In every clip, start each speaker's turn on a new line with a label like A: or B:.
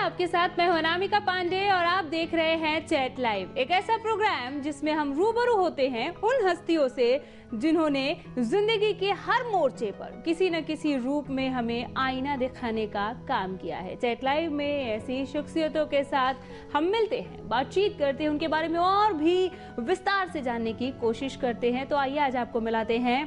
A: आपके साथ मैं हूं अनामिका पांडे और आप देख रहे हैं चैट लाइव, एक ऐसा प्रोग्राम जिसमें हम रूबरू होते हैं उन हस्तियों से जिन्होंने जिंदगी के हर मोर्चे पर किसी न किसी रूप में हमें आईना दिखाने का काम किया है। चैट लाइव में ऐसी शख्सियतों के साथ हम मिलते हैं, बातचीत करते हैं, उनके बारे में और भी विस्तार से जानने की कोशिश करते हैं। तो आइए आज आपको मिलाते हैं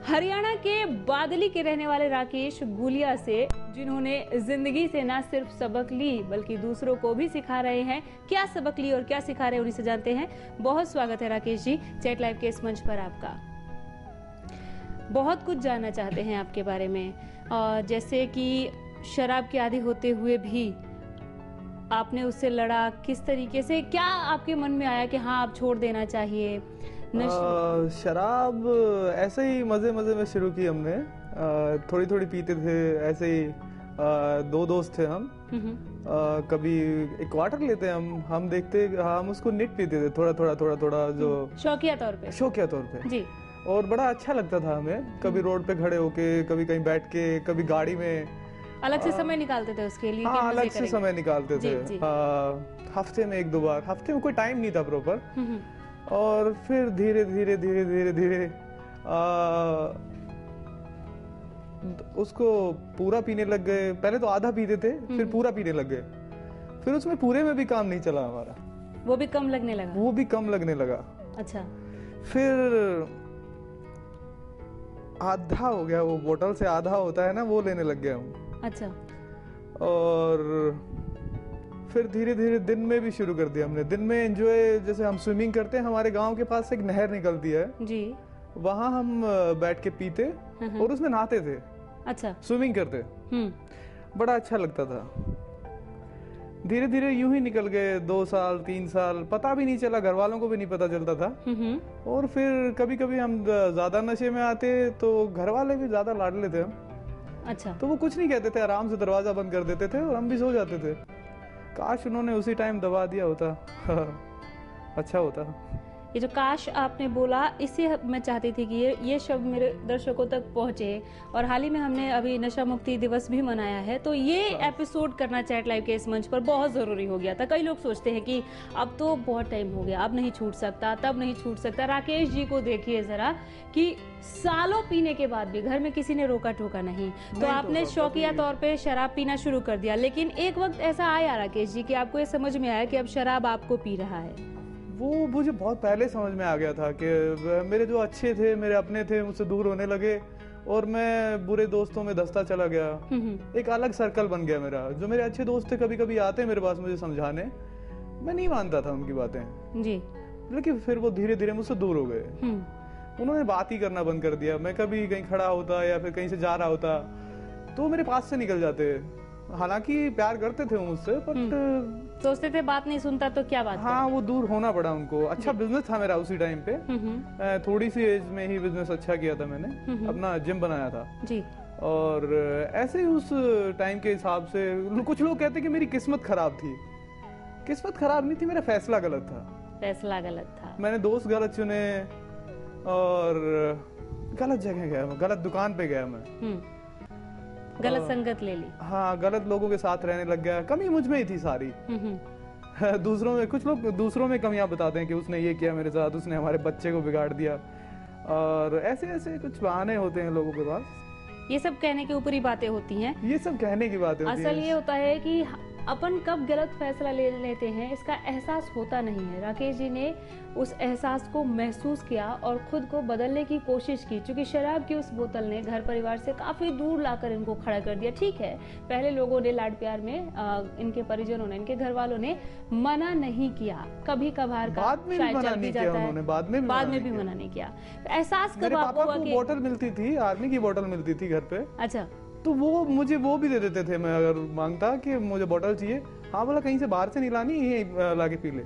A: हरियाणा के बादली के रहने वाले राकेश गुलिया से, जिन्होंने जिंदगी से ना सिर्फ सबक ली बल्कि दूसरों को भी सिखा रहे हैं। क्या सबक ली और क्या सिखा रहे हैं उन्हीं से जानते हैं। बहुत स्वागत है राकेश जी चैट लाइव के इस मंच पर आपका। बहुत कुछ जानना चाहते हैं आपके बारे में, जैसे कि शराब के आदी होते हुए भी आपने उससे लड़ा, किस तरीके से, क्या आपके मन में आया कि हाँ आप छोड़ देना चाहिए?
B: शराब ऐसे ही मजे मजे में शुरू की हमने, थोड़ी थोड़ी पीते थे ऐसे ही। दो दोस्त थे हम, कभी एक क्वार्टर लेते हम देखते, हम उसको निट पीते थे थोड़ा थोड़ा जो
A: शौकिया तौर पे
B: जी। और बड़ा अच्छा लगता था हमें, कभी रोड पे खड़े होके, कभी कहीं बैठ के, कभी गाड़ी में।
A: अलग से समय निकालते थे उसके लिए?
B: हाँ, अलग से समय निकालते थे। हफ्ते में एक दो बार, हफ्ते में कोई टाइम नहीं था प्रॉपर। और फिर धीरे धीरे उसको पूरा पीने लग गए। पहले तो आधा पीते थे, फिर पूरा पीने लग गए। फिर उसमें पूरे में भी काम नहीं चला हमारा,
A: वो भी कम लगने लगा। अच्छा।
B: फिर आधा हो गया, वो बोतल से आधा होता है ना, वो लेने लग गए हम।
A: अच्छा।
B: और फिर धीरे धीरे दिन में भी शुरू कर दिया हमने। दिन में एंजॉय, जैसे हम स्विमिंग करते हैं, हमारे गांव के पास एक नहर निकलती है
A: जी,
B: वहां हम बैठ के पीते और उसमें नहाते थे।
A: अच्छा।
B: स्विमिंग करते, बड़ा अच्छा लगता था। धीरे धीरे यूं ही निकल गए 2 साल 3 साल, पता भी नहीं चला, घर वालों को भी नहीं पता चलता था। और फिर कभी कभी हम ज्यादा नशे में आते तो घर वाले भी ज्यादा लाडले थे हम।
A: अच्छा।
B: तो वो कुछ नहीं कहते थे, आराम से दरवाजा बंद कर देते थे और हम भी सो जाते थे। काश उन्होंने उसी टाइम दबा दिया होता अच्छा होता।
A: ये जो काश आपने बोला, इसे मैं चाहती थी कि ये शब्द मेरे दर्शकों तक पहुंचे। और हाल ही में हमने अभी नशा मुक्ति दिवस भी मनाया है, तो ये एपिसोड करना चैट लाइव के इस मंच पर बहुत जरूरी हो गया था। कई लोग सोचते हैं कि अब तो बहुत टाइम हो गया, अब नहीं छूट सकता, तब नहीं छूट सकता। राकेश जी को देखिए जरा कि सालों पीने के बाद भी घर में किसी ने रोका टोका नहीं, तो आपने शौकिया तौर पे शराब पीना शुरू कर दिया। लेकिन एक वक्त ऐसा आया राकेश जी कि आपको ये समझ में आया कि अब शराब आपको पी रहा है।
B: वो मुझे बहुत पहले समझ में आ गया था कि मेरे जो अच्छे थे, मेरे अपने थे, मुझसे दूर होने लगे और मैं बुरे दोस्तों में धंसता चला गया। एक अलग सर्कल बन गया मेरा। जो मेरे अच्छे दोस्त थे कभी कभी आते मेरे पास मुझे समझाने, मैं नहीं मानता था उनकी बातें जी, लेकिन फिर वो धीरे धीरे मुझसे दूर हो गए। उन्होंने बात ही करना बंद कर दिया। मैं कभी कहीं खड़ा होता या फिर कहीं से जा रहा होता तो मेरे पास से निकल जाते। हालांकि प्यार करते थे मुझसे, बट
A: सोचते थे बात नहीं सुनता तो क्या बात।
B: हाँ, वो दूर होना पड़ा उनको। अच्छा बिजनेस था मेरा उसी टाइम पे, थोड़ी सी एज में ही बिजनेस अच्छा किया था मैंने, अपना जिम बनाया था जी। और ऐसे ही उस टाइम के हिसाब से कुछ लोग कहते कि मेरी किस्मत खराब थी। किस्मत खराब नहीं थी, मेरा फैसला गलत था। मैंने दोस्त गलत चुने और गलत जगह गया मैं, गलत दुकान पे गया मैं,
A: गलत संगत ले ली।
B: हाँ, गलत लोगों के साथ रहने लग गया। कमी मुझ में ही थी सारी। दूसरों में, कुछ लोग दूसरों में कमियां बताते हैं कि उसने ये किया मेरे साथ, उसने हमारे बच्चे को बिगाड़ दिया, और ऐसे ऐसे कुछ बहाने होते हैं लोगों के पास।
A: ये सब कहने की ऊपरी बातें होती हैं।
B: ये सब कहने की बातें होती हैं।
A: असल ये होता है कि अपन कब गलत फैसला ले लेते हैं इसका एहसास होता नहीं है। राकेश जी ने उस एहसास को महसूस किया और खुद को बदलने की कोशिश की। क्योंकि शराब की उस बोतल ने घर परिवार से काफी दूर लाकर इनको खड़ा कर दिया। ठीक है, पहले लोगों ने लाड प्यार में, इनके परिजनों ने, इनके घर वालों ने मना नहीं किया, कभी कभार का शायद चल भी जाता है, बाद में भी मना नहीं किया। एहसास कब आपको हुआ कि
B: बोतल मिलती थी, आर्मी की बोतल मिलती थी घर पे।
A: अच्छा।
B: तो वो मुझे वो भी दे देते थे। मैं अगर मांगता कि मुझे बोतल चाहिए, हाँ बोला कहीं से बाहर से नहीं लानी, ये लाके पी ले।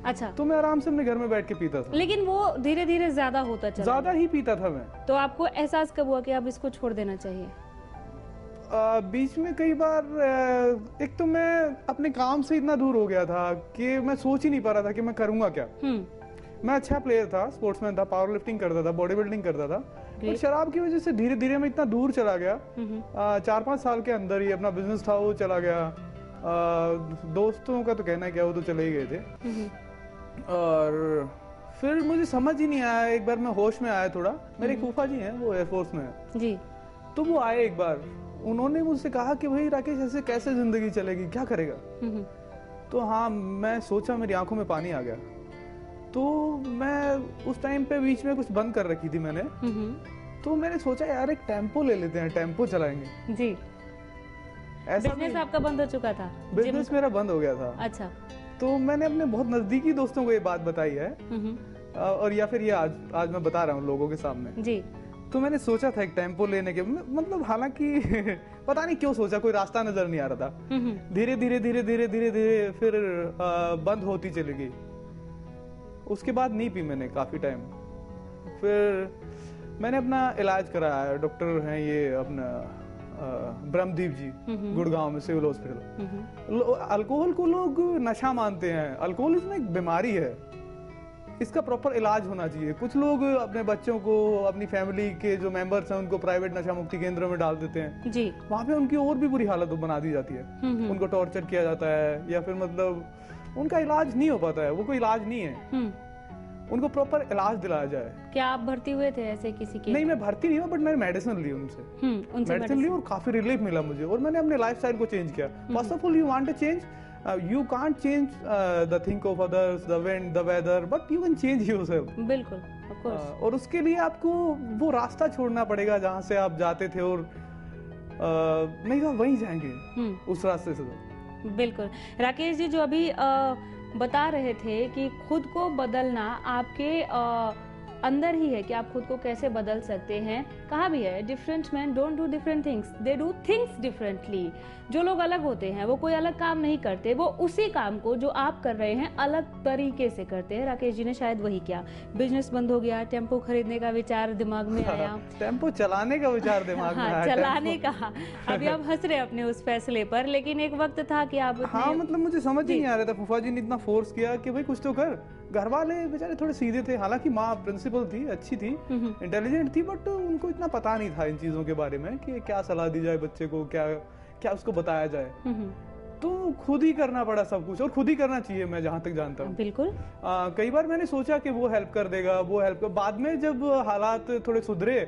A: अच्छा।
B: तो मैं आराम से अपने घर में बैठ के पीता था।
A: लेकिन वो धीरे धीरे ज्यादा होता चला,
B: ज्यादा ही पीता था मैं।
A: तो आपको एहसास कब हुआ कि अब इसको छोड़ देना चाहिए?
B: बीच में कई बार, एक तो मैं अपने काम से इतना दूर हो गया था कि मैं सोच ही नहीं पा रहा था कि मैं करूंगा क्या। मैं अच्छा प्लेयर था, स्पोर्ट्समैन था, पावर लिफ्टिंग करता था, बॉडी बिल्डिंग करता था, और शराब की वजह से धीरे धीरे मैं इतना दूर चला गया। 4-5 साल के अंदर ही अपना बिजनेस था वो चला गया, दोस्तों का तो कहना क्या, वो तो चले ही गए थे। और फिर मुझे समझ ही नहीं आया, एक बार मैं होश में आया थोड़ा, मेरे फूफा जी हैं, वो एयरफोर्स में है
A: जी।
B: तो वो आए एक बार, उन्होंने मुझसे कहा कि भाई राकेश ऐसे कैसे जिंदगी चलेगी, क्या करेगा। तो हाँ, मैं सोचा, मेरी आंखों में पानी आ गया। तो मैं उस टाइम पे बीच में कुछ बंद कर रखी थी मैंने, तो मैंने सोचा यार एक टेम्पो ले लेते हैं, टेम्पो चलाएंगे जी।
A: ऐसा बिजनेस आपका बंद हो चुका था?
B: बिजनेस मेरा बंद हो गया था।
A: अच्छा।
B: तो मैंने अपने बहुत नजदीकी दोस्तों को ये बात बताई है, और या फिर ये आज मैं बता रहा हूँ लोगों के सामने जी। तो मैंने सोचा था एक टेम्पो लेने के, मतलब हालांकि पता नहीं क्यों सोचा, कोई रास्ता नजर नहीं आ रहा था। धीरे धीरे धीरे धीरे धीरे धीरे फिर बंद होती चली गई। उसके बाद नहीं पी मैंने काफी टाइम। फिर मैंने अपना इलाज कराया, डॉक्टर हैं ये अपना ब्रह्मदीप जी, गुड़गांव में सिविल हॉस्पिटल। अल्कोहल को लोग नशा मानते हैं, अल्कोहल इसमें एक बीमारी है, इसका प्रॉपर इलाज होना चाहिए। कुछ लोग अपने बच्चों को, अपनी फैमिली के जो मेंबर्स हैं उनको प्राइवेट नशा मुक्ति केंद्र में डाल देते हैं जी। वहाँ पे उनकी और भी बुरी हालत बना दी जाती है, उनको टॉर्चर किया जाता है, या फिर मतलब उनका इलाज नहीं हो पाता है, वो कोई इलाज नहीं है, उनको प्रॉपर इलाज दिलाया जाए।
A: क्या आप भर्ती हुए थे ऐसे किसी के?
B: नहीं, मैं भर्ती नहीं हुआ, बट मैंने मेडिसिन ली उनसे, मेडिसिन ली और काफी रिलीफ मिला मुझे, और मैंने अपने लाइफस्टाइल को चेंज किया। First of all you want to change, you can't change the think of others, the wind, the weather, but you can change yourself.
A: बिल्कुल, of course.
B: और उसके लिए आपको वो रास्ता छोड़ना पड़ेगा जहाँ से आप जाते थे, और नहीं तो वहीं जाएंगे उस रास्ते से।
A: बिल्कुल। राकेश जी, जो अभी बता रहे थे कि खुद को बदलना आपके अंदर ही है कि आप खुद को कैसे बदल सकते हैं। कहा भी है, different man don't do different things, they do things differently. जो लोग अलग होते हैं वो कोई अलग काम नहीं करते, वो उसी काम को जो आप कर रहे हैं अलग तरीके से करते हैं। राकेश जी ने शायद वही किया। बिजनेस बंद हो गया, टेम्पो खरीदने का विचार दिमाग में आया,
B: टेम्पो चलाने का विचार दिमाग में आया,
A: चलाने का। अभी आप हंस रहे अपने उस फैसले पर, लेकिन एक वक्त था कि आप
B: हाँ, मतलब मुझे समझ ही नहीं आ रहा था। फूफा जी ने इतना फोर्स किया कि भाई कुछ तो कर। घर वाले बेचारे थोड़े सीधे थे, हालांकि माँ प्रिंसिपल थी, अच्छी थी, इंटेलिजेंट थी, बट उनको इतना पता नहीं था इन चीजों के बारे में कि क्या सलाह दी जाए बच्चे को, क्या क्या उसको बताया जाए। तो खुद ही करना पड़ा सब कुछ, और खुद ही करना चाहिए, मैं जहाँ तक जानता हूँ।
A: बिल्कुल।
B: कई बार मैंने सोचा कि वो हेल्प कर देगा, वो हेल्प कर, बाद में जब हालात थोड़े सुधरे,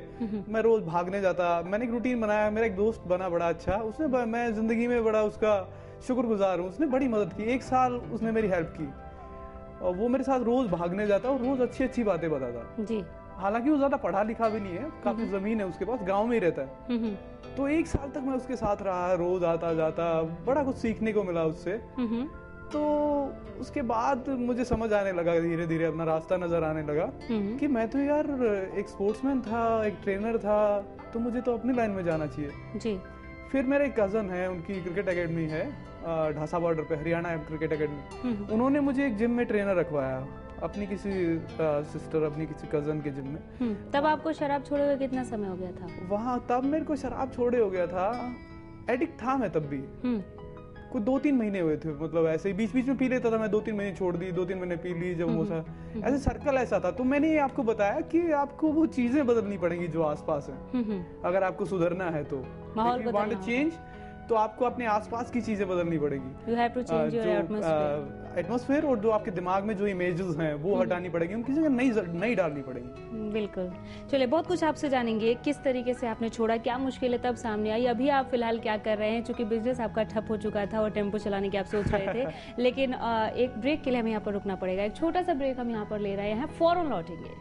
B: मैं रोज भागने जाता। मैंने एक रूटीन बनाया, मेरा एक दोस्त बना बड़ा अच्छा, उसने, मैं जिंदगी में बड़ा उसका शुक्रगुजार हूँ, उसने बड़ी मदद की। 1 साल उसने मेरी हेल्प की, और वो मेरे साथ रोज भागने जाता और रोज अच्छी अच्छी बातें बताता जी। हालांकि वो ज्यादा पढ़ा लिखा भी नहीं है, काफी जमीन है उसके पास, गांव में ही रहता है। तो 1 साल तक मैं उसके साथ रहा, रोज आता जाता, बड़ा कुछ सीखने को मिला उससे। तो उसके बाद मुझे समझ आने लगा, धीरे धीरे अपना रास्ता नजर आने लगा कि मैं तो यार एक स्पोर्ट्समैन था, एक ट्रेनर था, तो मुझे तो अपनी लाइन में जाना चाहिए जी। फिर मेरे एक कजन है, उनकी क्रिकेट एकेडमी है ढासा बॉर्डर पे, हरियाणा क्रिकेट एकेडमी। उन्होंने मुझे एक जिम में ट्रेनर रखवाया, अपनी किसी सिस्टर, अपनी किसी कजन के जिम में।
A: तब आपको शराब छोड़े हुए कितना समय हो गया था
B: वहाँ? तब मेरे को शराब छोड़े हो गया था, एडिक्ट था मैं तब भी। कुछ 2-3 महीने हुए थे, मतलब ऐसे ही बीच बीच में पी लेता था मैं, 2-3 महीने छोड़ दी, 2-3 महीने पी ली, जब वो सा ऐसे सर्कल ऐसा था। तो मैंने ये आपको बताया कि आपको वो चीजें बदलनी पड़ेंगी जो आसपास है, अगर आपको सुधरना है तो, वांट टू चेंज, तो आपको अपने आसपास की चीजें बदलनी पड़ेगी।
A: You have to change your
B: atmosphere, और जो आपके दिमाग में जो इमेजेस हैं वो हटानी पड़ेगी, उनकी जगह नई डालनी पड़ेगी।
A: बिल्कुल। चलिए, बहुत कुछ आपसे जानेंगे, किस तरीके से आपने छोड़ा, क्या मुश्किलें तब सामने आई, अभी आप फिलहाल क्या कर रहे हैं, क्योंकि बिजनेस आपका ठप हो चुका था और टेम्पो चलाने की आप सोच रहे थे। लेकिन एक ब्रेक के लिए हमें यहाँ पर रुकना पड़ेगा, एक छोटा सा ब्रेक हम यहाँ पर ले रहे हैं, फौरन लौटेंगे।